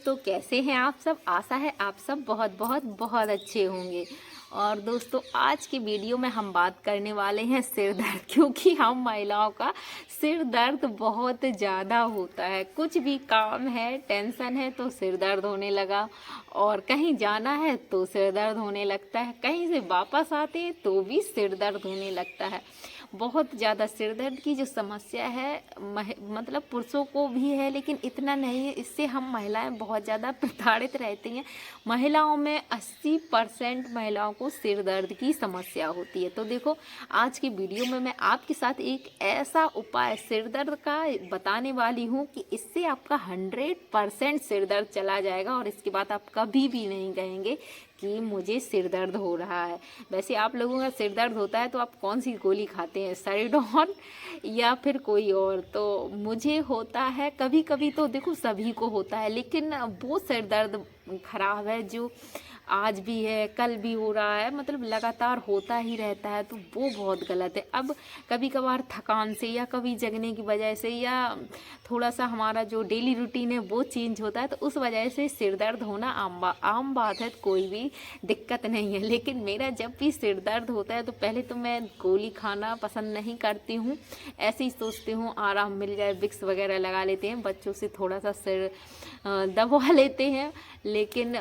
दोस्तों, कैसे हैं आप सब। आशा है आप सब बहुत बहुत बहुत अच्छे होंगे। और दोस्तों, आज की वीडियो में हम बात करने वाले हैं सिर दर्द, क्योंकि हम महिलाओं का सिर दर्द बहुत ज़्यादा होता है। कुछ भी काम है, टेंशन है तो सिर दर्द होने लगा, और कहीं जाना है तो सिर दर्द होने लगता है, कहीं से वापस आते हैं तो भी सिर दर्द होने लगता है। बहुत ज़्यादा सिर दर्द की जो समस्या है मतलब पुरुषों को भी है, लेकिन इतना नहीं है। इससे हम महिलाएं बहुत ज़्यादा प्रताड़ित रहती हैं। महिलाओं में 80% महिलाओं को सिर दर्द की समस्या होती है। तो देखो, आज की वीडियो में मैं आपके साथ एक ऐसा उपाय सिर दर्द का बताने वाली हूँ कि इससे आपका 100% सिर दर्द चला जाएगा, और इसके बाद आप कभी भी नहीं कहेंगे कि मुझे सिर दर्द हो रहा है। वैसे आप लोगों का सिर दर्द होता है तो आप कौन सी गोली खाते हैं, सेरिडोन या फिर कोई और? तो मुझे होता है कभी कभी, तो देखो सभी को होता है, लेकिन वो सिर दर्द खराब है जो आज भी है, कल भी हो रहा है, मतलब लगातार होता ही रहता है, तो वो बहुत गलत है। अब कभी कभार थकान से या कभी जगने की वजह से या थोड़ा सा हमारा जो डेली रूटीन है वो चेंज होता है, तो उस वजह से सिर दर्द होना आम बात है, कोई भी दिक्कत नहीं है। लेकिन मेरा जब भी सिर दर्द होता है तो पहले तो मैं गोली खाना पसंद नहीं करती हूँ। ऐसे ही सोचती हूँ आराम मिल जाए, विक्स वगैरह लगा लेते हैं, बच्चों से थोड़ा सा सिर दबा लेते हैं, लेकिन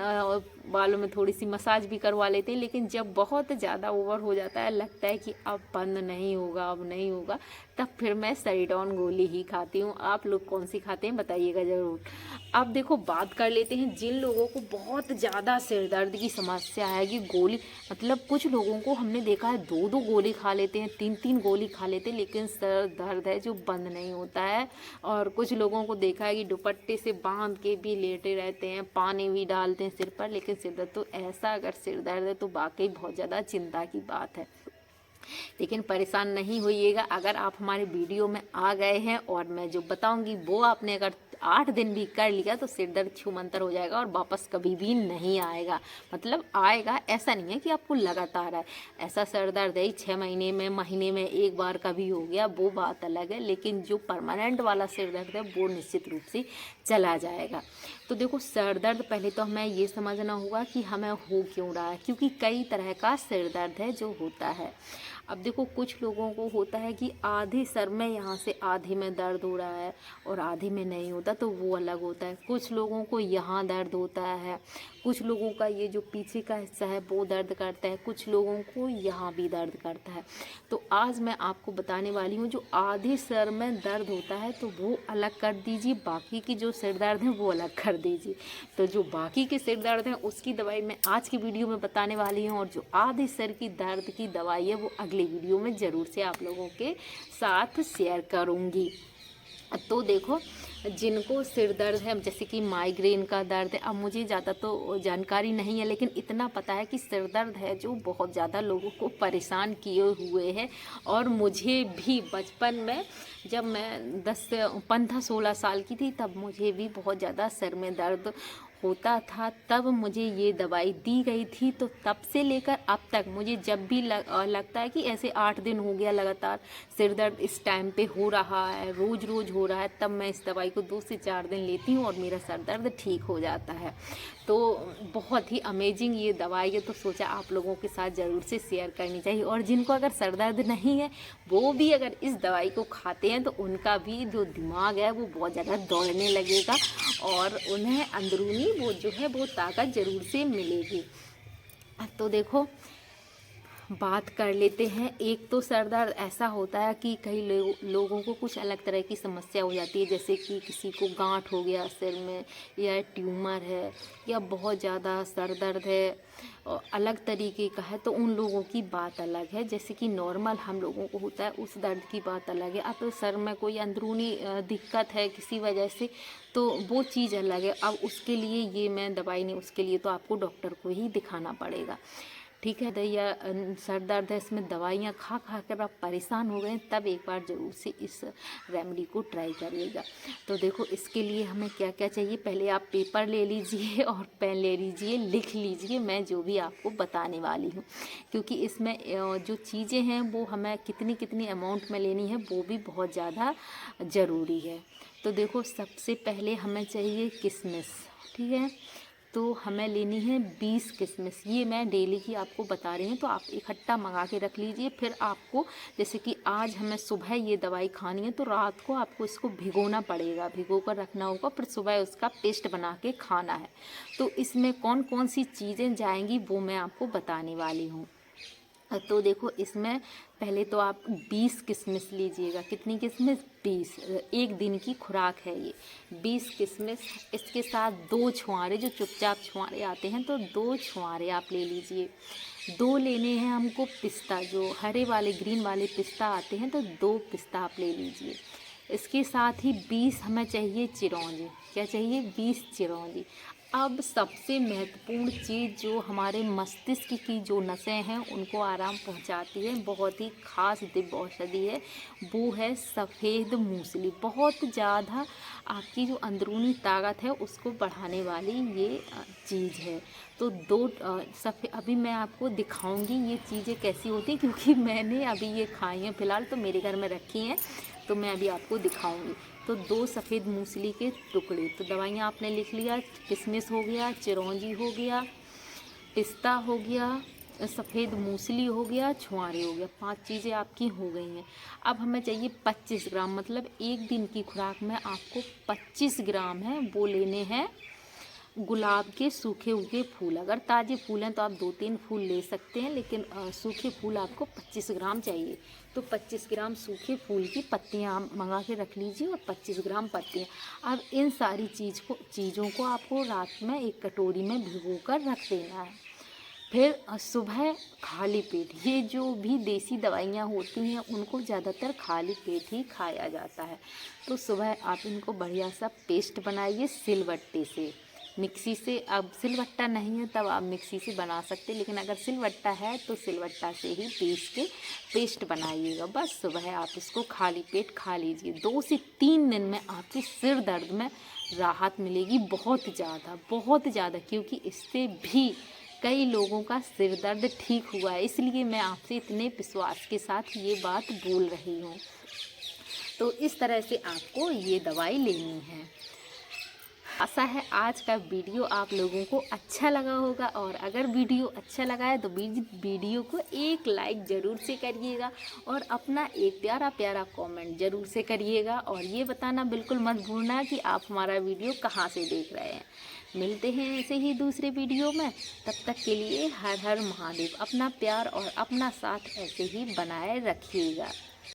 बालों में थोड़ी सी मसाज भी करवा लेते हैं। लेकिन जब बहुत ज़्यादा ओवर हो जाता है, लगता है कि अब बंद नहीं होगा, अब नहीं होगा, तब फिर मैं सेरिडोन गोली ही खाती हूँ। आप लोग कौन सी खाते हैं बताइएगा ज़रूर। अब देखो, बात कर लेते हैं जिन लोगों को बहुत ज़्यादा सिर दर्द की समस्या है कि गोली, मतलब कुछ लोगों को हमने देखा है 2-2 गोली खा लेते हैं, 3-3 गोली खा लेते हैं, लेकिन सर दर्द है जो बंद नहीं होता है। और कुछ लोगों को देखा है कि दुपट्टे से बांध के भी लेटे रहते हैं, पानी भी डालते हैं सिर पर, लेकिन सिर दर्द तो ऐसा, अगर सिर दर्द है तो वाकई बहुत ज़्यादा चिंता की बात है। लेकिन परेशान नहीं होइएगा, अगर आप हमारे वीडियो में आ गए हैं और मैं जो बताऊंगी वो आपने अगर 8 दिन भी कर लिया तो सिर दर्द छूमंतर हो जाएगा और वापस कभी भी नहीं आएगा। मतलब आएगा, ऐसा नहीं है कि आपको लगातार आए। ऐसा सिर दर्द है 6 महीने में, महीने में एक बार कभी हो गया, वो बात अलग है, लेकिन जो परमानेंट वाला सिर दर्द है वो निश्चित रूप से चला जाएगा। तो देखो, सिर दर्द पहले तो हमें ये समझना होगा कि हमें हो क्यों रहा है, क्योंकि कई तरह का सिर दर्द है जो होता है। अब देखो, कुछ लोगों को होता है कि आधे सर में, यहाँ से आधे में दर्द हो रहा है और आधे में नहीं होता, तो वो अलग होता है। कुछ लोगों को यहाँ दर्द होता है, कुछ लोगों का ये जो पीछे का हिस्सा है वो दर्द करता है, कुछ लोगों को यहाँ भी दर्द करता है। तो आज मैं आपको बताने वाली हूँ, जो आधे सर में दर्द होता है तो वो अलग कर दीजिए, बाकी की जो सिर दर्द है वो अलग कर दीजिए। तो जो बाकी के सिर दर्द हैं उसकी दवाई मैं आज की वीडियो में बताने वाली हूँ, और जो आधे सर की दर्द की दवाई है वो अगली वीडियो में ज़रूर से आप लोगों के साथ शेयर करूँगी। तो देखो, जिनको सिर दर्द है, जैसे कि माइग्रेन का दर्द है, अब मुझे ज़्यादा तो जानकारी नहीं है, लेकिन इतना पता है कि सिर दर्द है जो बहुत ज़्यादा लोगों को परेशान किए हुए है। और मुझे भी बचपन में, जब मैं 15-16 साल की थी, तब मुझे भी बहुत ज़्यादा सिर में दर्द होता था, तब मुझे ये दवाई दी गई थी। तो तब से लेकर अब तक मुझे जब भी लगता है कि ऐसे 8 दिन हो गया लगातार सिर दर्द इस टाइम पे हो रहा है, रोज़ रोज़ हो रहा है, तब मैं इस दवाई को 2 से 4 दिन लेती हूँ और मेरा सर दर्द ठीक हो जाता है। तो बहुत ही अमेजिंग ये दवाई है, तो सोचा आप लोगों के साथ ज़रूर से शेयर करनी चाहिए। और जिनको अगर सर दर्द नहीं है, वो भी अगर इस दवाई को खाते हैं तो उनका भी जो दिमाग है वो बहुत ज़्यादा दौड़ने लगेगा, और उन्हें अंदरूनी वो जो है वो ताकत ज़रूर से मिलेगी। तो देखो, बात कर लेते हैं। एक तो सर दर्द ऐसा होता है कि कई लोगों को कुछ अलग तरह की समस्या हो जाती है, जैसे कि किसी को गांठ हो गया सिर में, या ट्यूमर है, या बहुत ज़्यादा सर दर्द है और अलग तरीके का है, तो उन लोगों की बात अलग है। जैसे कि नॉर्मल हम लोगों को होता है उस दर्द की बात अलग है। अब तो सर में कोई अंदरूनी दिक्कत है किसी वजह से, तो वो चीज़ अलग है। अब उसके लिए ये मैं दवाई नहीं, उसके लिए तो आपको डॉक्टर को ही दिखाना पड़ेगा, ठीक है। या सर दर्द है, इसमें दवाइयाँ खा खा कर आप परेशान हो गए, तब एक बार ज़रूर से इस रेमेडी को ट्राई करिएगा। तो देखो, इसके लिए हमें क्या क्या चाहिए, पहले आप पेपर ले लीजिए और पेन ले लीजिए, लिख लीजिए मैं जो भी आपको बताने वाली हूँ, क्योंकि इसमें जो चीज़ें हैं वो हमें कितनी कितनी अमाउंट में लेनी है वो भी बहुत ज़्यादा ज़रूरी है। तो देखो, सबसे पहले हमें चाहिए किशमिश, ठीक है। तो हमें लेनी है 20 किशमिश। ये मैं डेली की आपको बता रही हूँ, तो आप इकट्ठा मंगा के रख लीजिए। फिर आपको जैसे कि आज हमें सुबह ये दवाई खानी है, तो रात को आपको इसको भिगोना पड़ेगा, भिगो कर रखना होगा, फिर सुबह उसका पेस्ट बना के खाना है। तो इसमें कौन कौन सी चीज़ें जाएंगी वो मैं आपको बताने वाली हूँ। तो देखो, इसमें पहले तो आप 20 किशमिश लीजिएगा। कितनी किशमिश? 20। एक दिन की खुराक है ये 20 किशमिश। इसके साथ 2 छुहारे, जो चुपचाप छुहारे आते हैं, तो 2 छुहारे आप ले लीजिए। 2 लेने हैं हमको पिस्ता, जो हरे वाले ग्रीन वाले पिस्ता आते हैं, तो 2 पिस्ता आप ले लीजिए। इसके साथ ही 20 हमें चाहिए चिरौंजी। क्या चाहिए? 20 चिरौंजी। अब सबसे महत्वपूर्ण चीज़, जो हमारे मस्तिष्क की जो नसें हैं उनको आराम पहुंचाती है, बहुत ही खास दिव्य औषधि है, वो है सफ़ेद मूसली। बहुत ज़्यादा आपकी जो अंदरूनी ताकत है उसको बढ़ाने वाली ये चीज़ है। तो अभी मैं आपको दिखाऊंगी ये चीज़ें कैसी होती हैं, क्योंकि मैंने अभी ये खाई हैं फ़िलहाल, तो मेरे घर में रखी हैं, तो मैं अभी आपको दिखाऊंगी। तो 2 सफ़ेद मूसली के टुकड़े। तो दवाइयाँ आपने लिख लिया, किशमिश हो गया, चिरौंजी हो गया, पिस्ता हो गया, सफ़ेद मूसली हो गया, छुहारे हो गया। 5 चीज़ें आपकी हो गई हैं। अब हमें चाहिए 25 ग्राम, मतलब एक दिन की खुराक में आपको 25 ग्राम है वो लेने हैं गुलाब के सूखे हुए फूल। अगर ताज़े फूल हैं तो आप 2-3 फूल ले सकते हैं, लेकिन सूखे फूल आपको 25 ग्राम चाहिए। तो 25 ग्राम सूखे फूल की पत्तियां आप मंगा के रख लीजिए, और 25 ग्राम पत्तियां। अब इन सारी चीज़ों को आपको रात में एक कटोरी में भिगो कर रख देना है। फिर सुबह खाली पेट, ये जो भी देसी दवाइयाँ होती हैं उनको ज़्यादातर खाली पेट ही खाया जाता है। तो सुबह आप इनको बढ़िया सा पेस्ट बनाइए सिलबट्टे से, मिक्सी से। अब सिलबट्टा नहीं है तब आप मिक्सी से बना सकते, लेकिन अगर सिलबट्टा है तो सिलबट्टा से ही पीस के पेस्ट बनाइएगा। बस सुबह आप इसको खाली पेट खा लीजिए। 2 से 3 दिन में आपके सिर दर्द में राहत मिलेगी, बहुत ज़्यादा, क्योंकि इससे भी कई लोगों का सिर दर्द ठीक हुआ है। इसलिए मैं आपसे इतने विश्वास के साथ ये बात बोल रही हूँ। तो इस तरह से आपको ये दवाई लेनी है। आशा है आज का वीडियो आप लोगों को अच्छा लगा होगा, और अगर वीडियो अच्छा लगा है तो वीडियो को एक लाइक ज़रूर से करिएगा, और अपना एक प्यारा प्यारा कमेंट ज़रूर से करिएगा, और ये बताना बिल्कुल मत भूलना कि आप हमारा वीडियो कहाँ से देख रहे हैं। मिलते हैं ऐसे ही दूसरे वीडियो में, तब तक के लिए हर हर महादेव। अपना प्यार और अपना साथ ऐसे ही बनाए रखिएगा।